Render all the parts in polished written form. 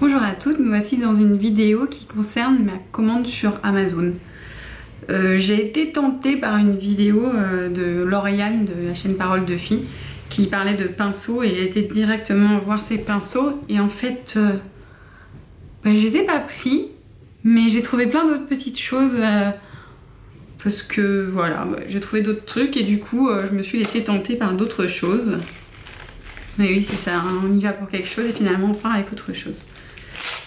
Bonjour à toutes, me voici dans une vidéo qui concerne ma commande sur Amazon. J'ai été tentée par une vidéo de Lauriane de la chaîne Parole de Filles qui parlait de pinceaux et j'ai été directement voir ces pinceaux et en fait je les ai pas pris mais j'ai trouvé plein d'autres petites choses parce que voilà, j'ai trouvé d'autres trucs et du coup je me suis laissée tenter par d'autres choses. Mais oui, c'est ça, hein, on y va pour quelque chose et finalement on part avec autre chose.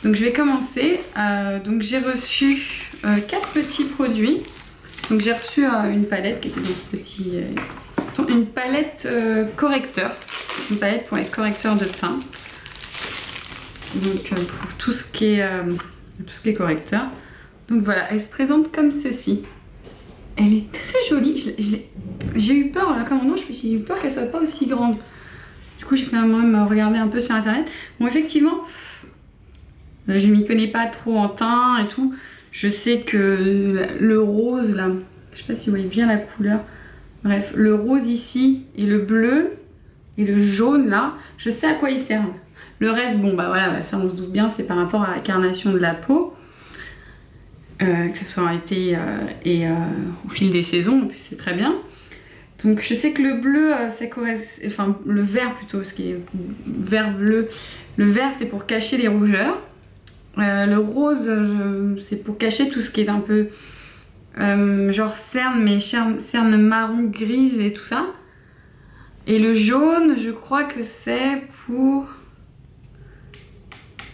Donc je vais commencer. Donc j'ai reçu 4 petits produits. Donc j'ai reçu une palette qui était dans ce petit... une palette correcteur. Une palette pour les correcteurs de teint. Donc pour tout ce qui est correcteur. Donc voilà, elle se présente comme ceci. Elle est très jolie. J'ai eu peur là, comme nom, j'ai eu peur qu'elle soit pas aussi grande. Du coup j'ai quand même regardé un peu sur internet. Bon effectivement, je m'y connais pas trop en teint et tout. Je sais que le rose là, je sais pas si vous voyez bien la couleur. Bref, le rose ici et le bleu et le jaune là, je sais à quoi ils servent. Le reste, bon bah voilà, ça on se doute bien, c'est par rapport à la carnation de la peau. Que ce soit en été et au fil des saisons, en plus c'est très bien. Donc je sais que le bleu, ça correspond, enfin le vert plutôt, ce qui est vert bleu. Le vert c'est pour cacher les rougeurs. Le rose c'est pour cacher tout ce qui est un peu genre cerne, mais cerne marron grise et tout ça. Et le jaune je crois que c'est pour...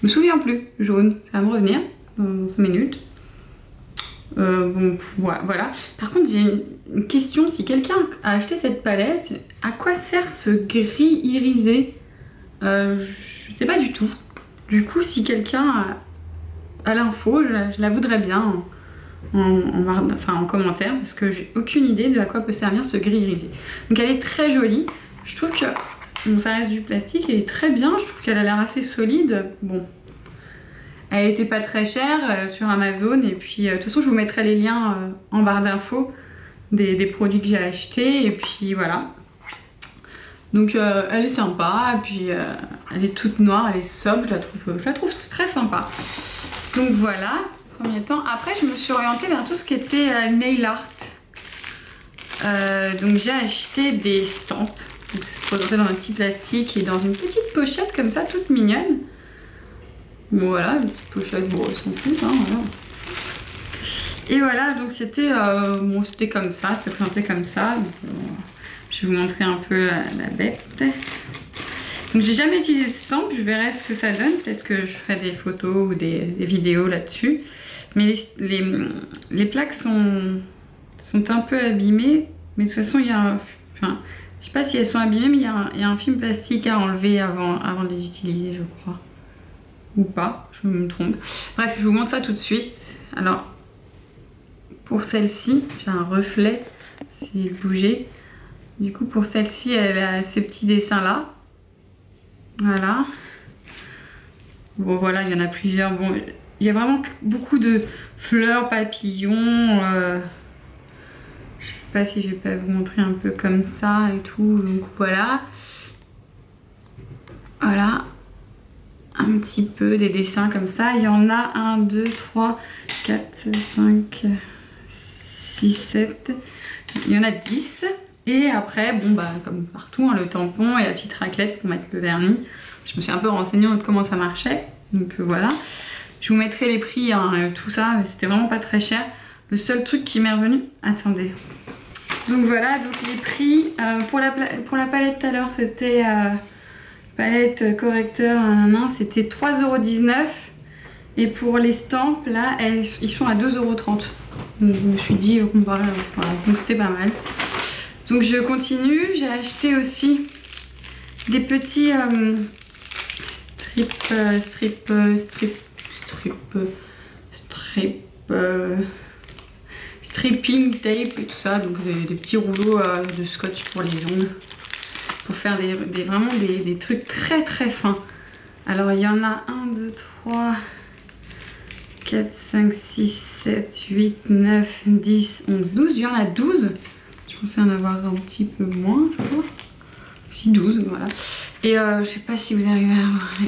Je me souviens plus, jaune, ça va me revenir dans 5 minutes. Bon, voilà. Par contre, j'ai une question. Si quelqu'un a acheté cette palette, à quoi sert ce gris irisé? Je sais pas du tout. Du coup, si quelqu'un a l'info, je la voudrais bien en commentaire parce que j'ai aucune idée de à quoi peut servir ce gris irisé. Donc, elle est très jolie. Je trouve que bon, ça reste du plastique. Elle est très bien. Je trouve qu'elle a l'air assez solide. Bon. Elle était pas très chère sur Amazon et puis de toute façon je vous mettrai les liens en barre d'infos des produits que j'ai achetés et puis voilà. Donc elle est sympa et puis elle est toute noire, elle est sobre, je la trouve très sympa. Donc voilà, premier temps. Après je me suis orientée vers tout ce qui était nail art. Donc j'ai acheté des stamps. C'est présenté dans un petit plastique et dans une petite pochette comme ça, toute mignonne. Bon voilà, une petite pochette, bon elles sont plus, hein, voilà. Et voilà, donc c'était bon, c'était comme ça, c'était présenté comme ça. Donc, je vais vous montrer un peu la bête. Donc j'ai jamais utilisé de stamp, je verrai ce que ça donne. Peut-être que je ferai des photos ou des vidéos là-dessus. Mais les plaques sont un peu abîmées. Mais de toute façon, il y a un... Enfin, je sais pas si elles sont abîmées, mais il y a un film plastique à enlever avant de les utiliser, je crois. Ou pas, je me trompe. Bref, je vous montre ça tout de suite. Alors, pour celle-ci, j'ai un reflet, c'est bougé. Du coup, pour celle-ci, elle a ces petits dessins-là. Voilà. Bon, voilà, il y en a plusieurs. Bon, il y a vraiment beaucoup de fleurs, papillons. Je sais pas si je vais pas vous montrer un peu comme ça et tout. Donc, voilà. Voilà. Un petit peu des dessins comme ça. Il y en a 1, 2, 3, 4, 5, 6, 7. Il y en a 10. Et après, bon bah comme partout, hein, le tampon et la petite raclette pour mettre le vernis. Je me suis un peu renseignée sur comment ça marchait. Donc voilà. Je vous mettrai les prix, hein, tout ça. C'était vraiment pas très cher. Le seul truc qui m'est revenu... Attendez. Donc voilà, donc les prix. Pour la palette tout à l'heure, c'était... palette correcteur, c'était 3,19 €. Et pour les stamps, là, ils sont à 2,30 €. Donc je me suis dit, voilà, donc c'était pas mal. Donc je continue. J'ai acheté aussi des petits stripping tape et tout ça. Donc des petits rouleaux de scotch pour les ongles. Pour faire vraiment des trucs très très fins. Alors il y en a 1, 2, 3, 4, 5, 6, 7, 8, 9, 10, 11, 12. Il y en a 12. Je pensais en avoir un petit peu moins, je crois. Si 12, voilà. Et je sais pas si vous arrivez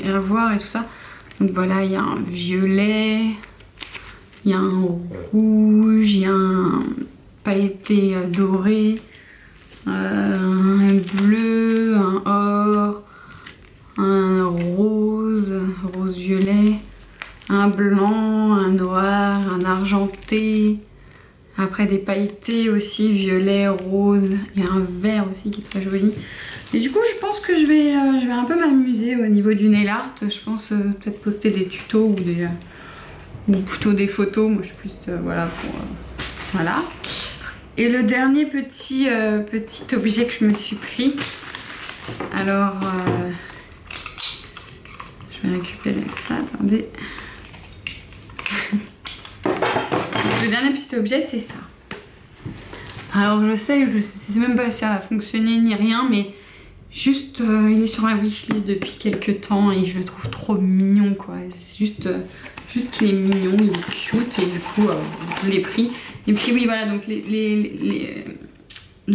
à voir et tout ça. Donc voilà, il y a un violet, il y a un rouge, il y a un pailleté doré, un bleu, un or, un rose, rose-violet, un blanc, un noir, un argenté, après des pailletés aussi, violet, rose, il y a un vert aussi qui est très joli. Et du coup je pense que je vais un peu m'amuser au niveau du nail art. Je pense peut-être poster des tutos ou plutôt des photos. Moi je suis plus voilà pour voilà. Et le dernier petit objet que je me suis pris. Alors je vais récupérer ça, attendez. Le dernier petit objet c'est ça. Alors je sais même pas si ça va fonctionner ni rien, mais juste il est sur ma wishlist depuis quelques temps et je le trouve trop mignon quoi. C'est juste qu'il est mignon, il est cute et du coup je l'ai pris. Et puis oui voilà, donc les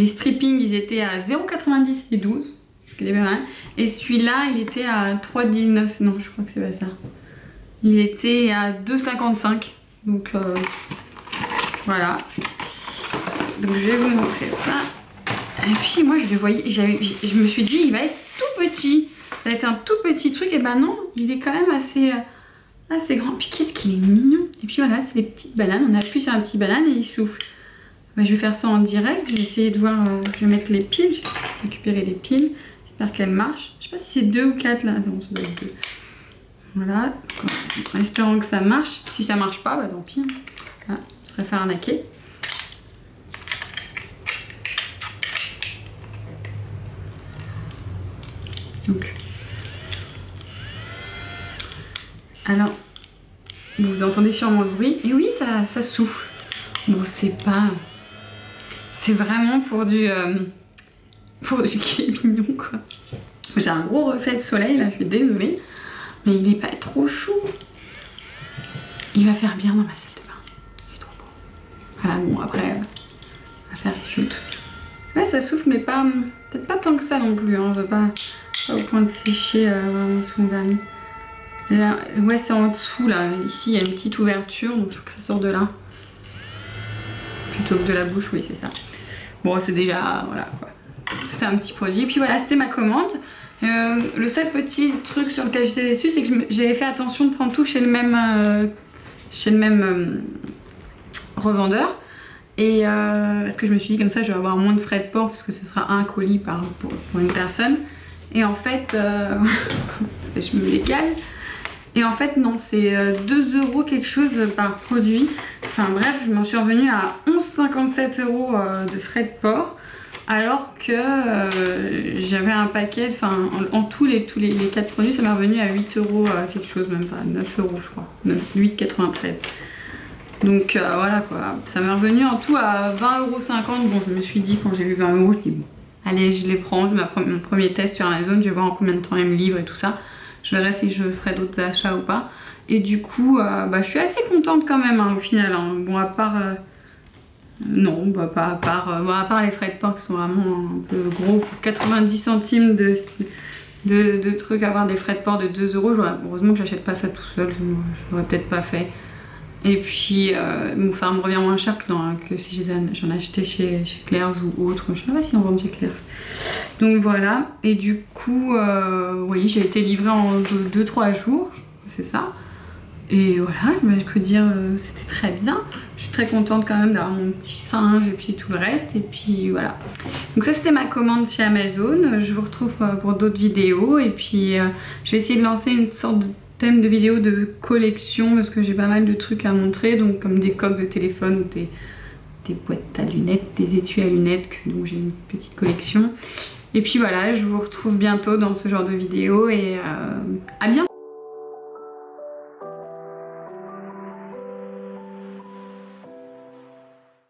strippings ils étaient à 0,90 et 12, ce qui est pas mal. Et celui-là il était à 3,19, non je crois que c'est pas ça. Il était à 2,55, donc voilà. Donc je vais vous montrer ça. Et puis moi je le voyais, je me suis dit il va être tout petit. Ça va être un tout petit truc, et ben non, il est quand même assez grand. Puis qu'est-ce qu'il est mignon. Et puis voilà, c'est les petites bananes. On appuie sur un petit banane et il souffle. Ben, je vais faire ça en direct. Je vais essayer de voir, je vais mettre les piles. Je vais récupérer les piles. J'espère qu'elles marchent. Je sais pas si c'est 2 ou 4 là. Non, ça doit être 2. Voilà. En espérant que ça marche. Si ça marche pas, bah tant pis. Voilà, je serais fait arnaquer. Donc, alors, vous entendez sûrement le bruit. Et oui, ça souffle. Bon, c'est pas... C'est vraiment pour du qu'il est mignon, quoi. J'ai un gros reflet de soleil, là, je suis désolée. Mais il est pas trop chou. Il va faire bien dans ma salle de bain. Il est trop beau. Voilà, bon, après, on va faire cute. Ouais, ça souffle, mais pas... Peut-être pas tant que ça non plus, hein. Je veux pas au point de sécher vraiment tout mon vernis. Là, ouais, c'est en dessous là. Ici, il y a une petite ouverture, donc il faut que ça sorte de là. Plutôt que de la bouche, oui, c'est ça. Bon, c'est déjà. Voilà quoi. C'était un petit produit. Et puis voilà, c'était ma commande. Le seul petit truc sur lequel j'étais déçue, c'est que j'avais fait attention de prendre tout chez le même revendeur. Et parce que je me suis dit comme ça je vais avoir moins de frais de port parce que ce sera un colis pour une personne. Et en fait, je me décale. Et en fait non, c'est 2 € quelque chose par produit. Enfin bref, je m'en suis revenue à 11,57 € de frais de port. Alors que j'avais un paquet, enfin en tous les 4 produits, ça m'est revenu à 8 € quelque chose, même pas 9 € je crois, 8,93 €. Donc voilà quoi, ça m'est revenu en tout à 20,50 €. Bon, je me suis dit quand j'ai vu 20 €, je dis bon, allez, je les prends, c'est mon premier test sur Amazon, je vais voir en combien de temps ils me livrent et tout ça. Je verrai si je ferai d'autres achats ou pas. Et du coup, je suis assez contente quand même hein, au final. Hein. Bon, à part... non, bah, pas à part les frais de port qui sont vraiment un peu gros. Pour 90 centimes de trucs, avoir des frais de port de 2 €, heureusement que j'achète pas ça tout seul, je l'aurais peut-être pas fait. Et puis, bon, ça me revient moins cher que si j'en achetais chez Claire's ou autre. Je sais pas si on vend chez Claire's. Donc voilà. Et du coup, oui, j'ai été livrée en 2-3 jours. C'est ça. Et voilà, je peux dire, c'était très bien. Je suis très contente quand même d'avoir mon petit singe et puis tout le reste. Et puis voilà. Donc ça, c'était ma commande chez Amazon. Je vous retrouve pour d'autres vidéos. Et puis, je vais essayer de lancer une sorte de thème de vidéo de collection parce que j'ai pas mal de trucs à montrer, donc comme des coques de téléphone ou des boîtes à lunettes, des étuis à lunettes, donc j'ai une petite collection. Et puis voilà, je vous retrouve bientôt dans ce genre de vidéo et à bientôt.